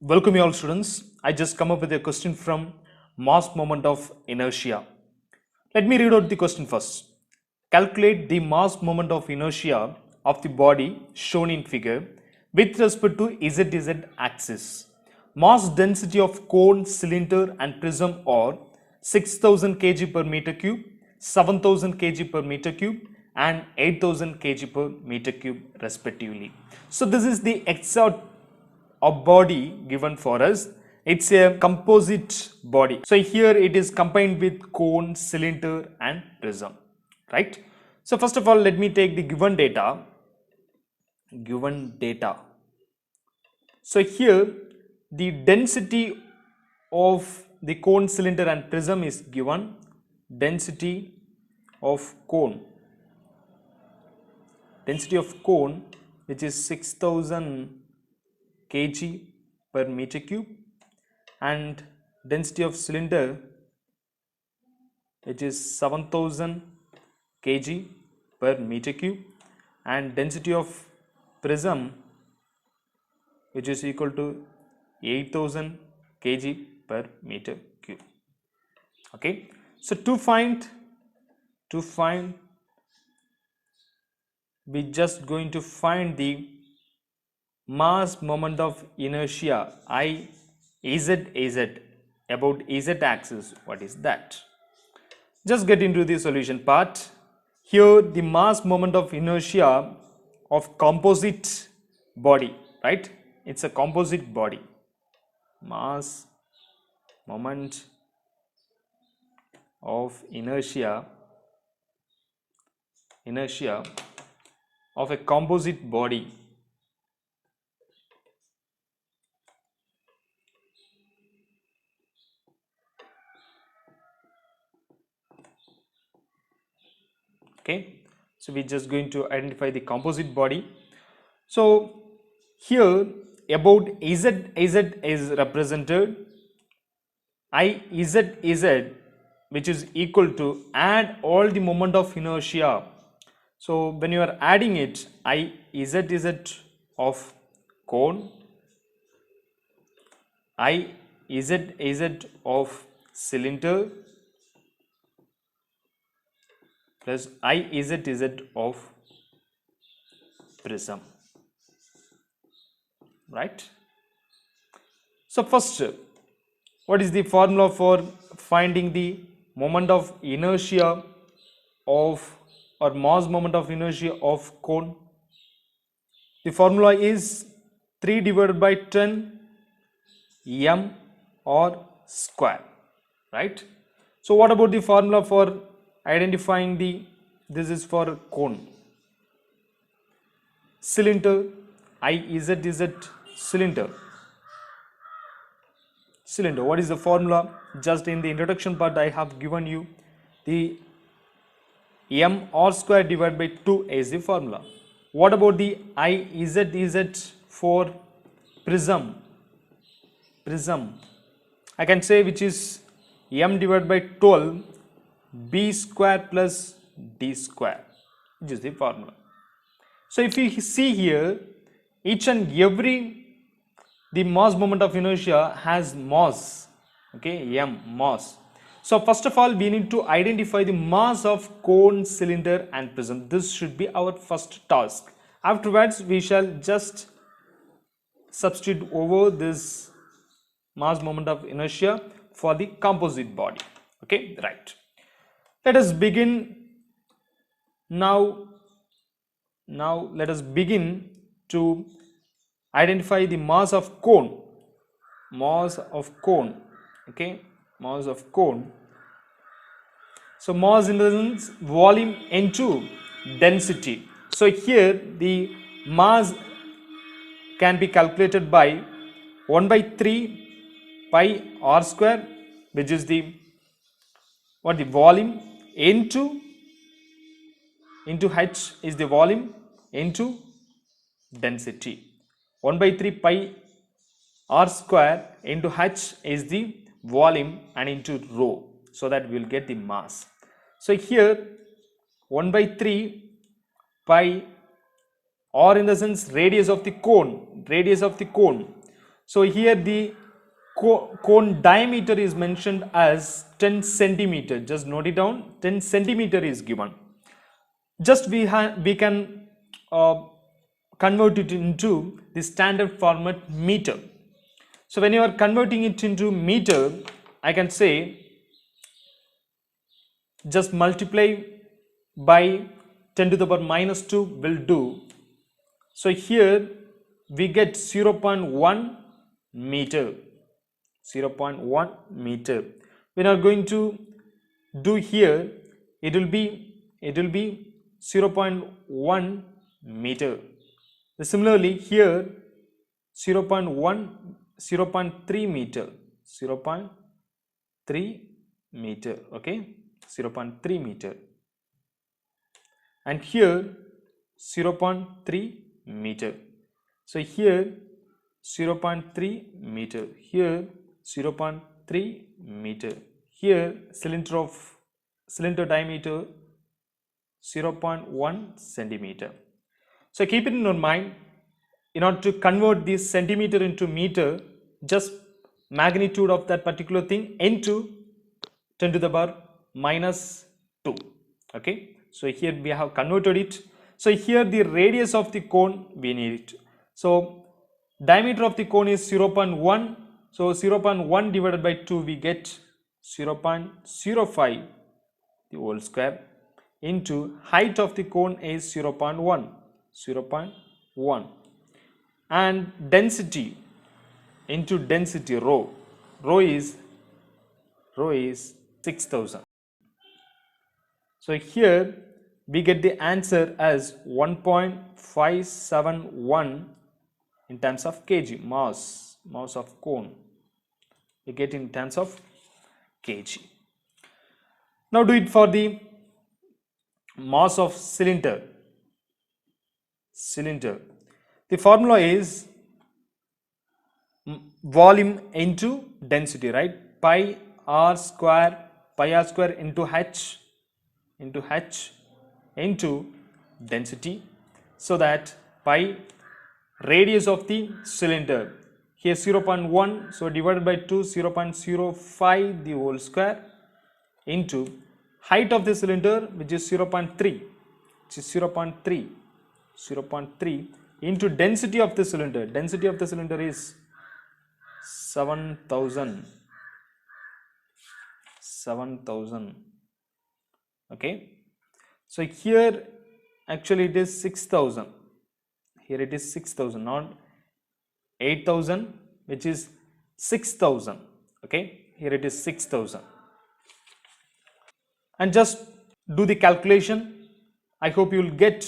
Welcome you all students. I just come up with a question from mass moment of inertia. Let me read out the question first. Calculate the mass moment of inertia of the body shown in figure with respect to ZZ axis. Mass density of cone, cylinder and prism are 6000 kg per meter cube, 7000 kg per meter cube and 8000 kg per meter cube respectively. So this is the exact a body given for us. It's a composite body. So here it is combined with cone, cylinder and prism, right? So first of all, let me take the given data. So here the density of the cone, cylinder and prism is given. Density of cone which is 6000 kg per meter cube and density of cylinder which is 7000 kg per meter cube and density of prism which is equal to 8000 kg per meter cube. Okay, so to find we just going to find the mass moment of inertia I z about z axis. What is that? Just get into the solution part. Here the mass moment of inertia of composite body, right? It's a composite body. Mass moment of inertia of a composite body okay. So we're just going to identify the composite body. So here about z is represented I z which is equal to add all the moment of inertia. So when you are adding it, I z of cone, I z of cylinder plus I z of prism, right? So first, what is the formula for finding the moment of inertia of or mass moment of inertia of cone? The formula is 3 divided by 10 m or square, right? So what about the formula for identifying the, this is for cone, cylinder, I z cylinder. What is the formula? Just in the introduction part I have given you the m r square divided by 2 is the formula. What about the I z for prism? I can say which is m divided by 12 b square plus d square, which is the formula. So if you see here, each and every the mass moment of inertia has mass, okay, m, mass. So first of all we need to identify the mass of cone, cylinder and prism. This should be our first task. Afterwards we shall just substitute over this mass moment of inertia for the composite body. Okay, right. Let us begin now. Let us begin to identify the mass of cone. Okay, mass of cone. So mass in the sense volume into density. So here the mass can be calculated by 1 by 3 pi r square, which is the volume into h is the volume into density. 1 by 3 pi r square into h is the volume and into rho, so that we will get the mass. So here 1 by 3 pi, or in the sense radius of the cone, So here the cone diameter is mentioned as 10 centimeter. Just note it down. 10 centimeter is given. Just we can convert it into the standard format meter. So when you are converting it into meter, I can say just multiply by 10 to the power minus 2 will do. So here we get 0.1 meter. 0.1 meter. When are going to do here, it will be 0.1 meter. Similarly here 0.1 0.3 meter, 0.3 meter, okay, 0.3 meter, and here 0.3 meter. So here 0.3 meter, here 0.3 meter, here cylinder diameter 0.1 centimeter. So keep it in your mind, in order to convert this centimeter into meter, just magnitude of that particular thing into 10 to the power minus 2. Okay, so here we have converted it. So here the radius of the cone we need it. So diameter of the cone is 0.1. So 0.1 divided by 2 we get 0.05 the whole square into height of the cone is 0.1 and density into density rho is 6000. So here we get the answer as 1.571 in terms of kg, mass of cone we get in terms of kg. Now do it for the mass of cylinder. The formula is volume into density, right? Pi r square into h into density, so that pi radius of the cylinder here 0.1, so divided by 2, 0.05 the whole square into height of the cylinder, which is 0.3, into density of the cylinder. Density of the cylinder is 7,000. Okay, so here actually it is 6,000. Here it is 6,000, not 8,000, which is 6,000. Okay, here it is 6,000. And just do the calculation. I hope you will get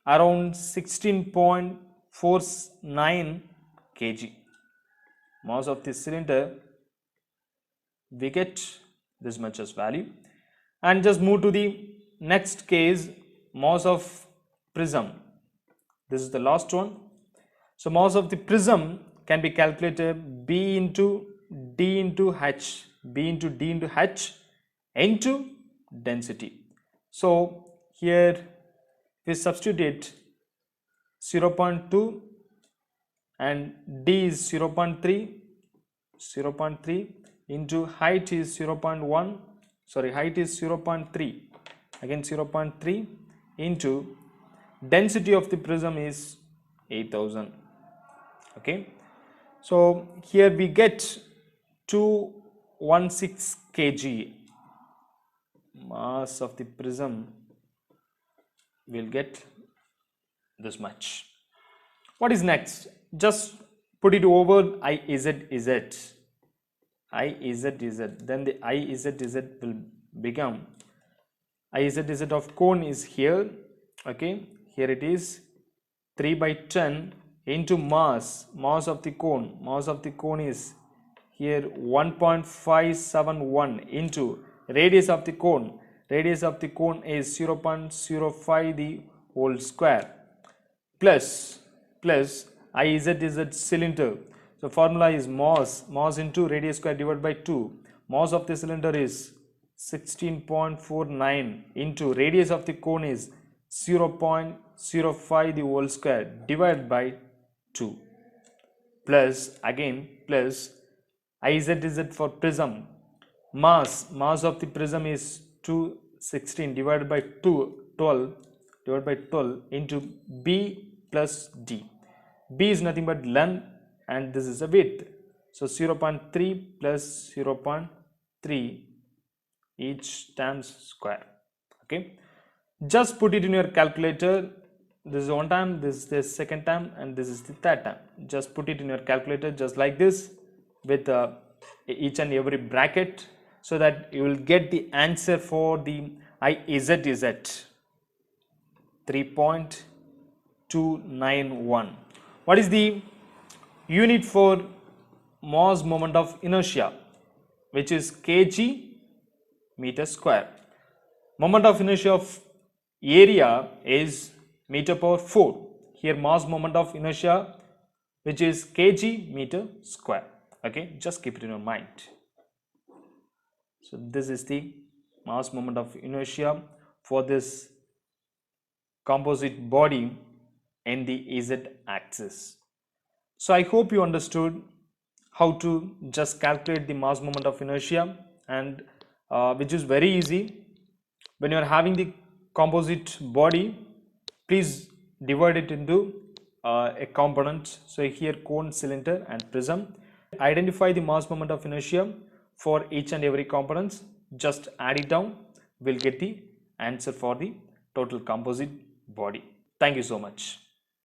around 16.49 kg. Mass of this cylinder, we get this much as value. And just move to the next case, mass of prism. This is the last one. So mass of the prism can be calculated B into D into H, into density. So here we substitute 0.2 and D is 0.3 into height is 0.1, sorry, height is 0.3, again 0.3 into density of the prism is 8,000. Okay, so here we get 216 kg. Mass of the prism will get this much. What is next? Just put it over IZZ. Then the IZZ will become IZZ of cone is here. Okay, here it is 3 by 10 into mass of the cone. Mass of the cone is here 1.571 into radius of the cone. Radius of the cone is 0.05 the whole square plus IZZ cylinder. So formula is mass into radius square divided by 2. Mass of the cylinder is 16.49 into radius of the cone is 0.05 the whole square divided by 2 plus again plus IZZ for prism. Mass of the prism is 216 divided by 12 divided by 12 into B plus D. B is nothing but length and this is the width. So 0.3 plus 0.3 each times square. Okay, just put it in your calculator. This is one time, this is the second time, and this is the third time. Just put it in your calculator just like this with each and every bracket, so that you will get the answer for the IZZ 3.291. What is the unit for mass moment of inertia, which is kg meter square. Moment of inertia of area is meter power 4. Here mass moment of inertia, which is kg meter square. Okay, just keep it in your mind. So this is the mass moment of inertia for this composite body in the Z axis. So I hope you understood how to just calculate the mass moment of inertia, and which is very easy. When you are having the composite body, please divide it into a component. So here cone, cylinder and prism. Identify the mass moment of inertia for each and every components. Just add it down. We'll get the answer for the total composite body. Thank you so much.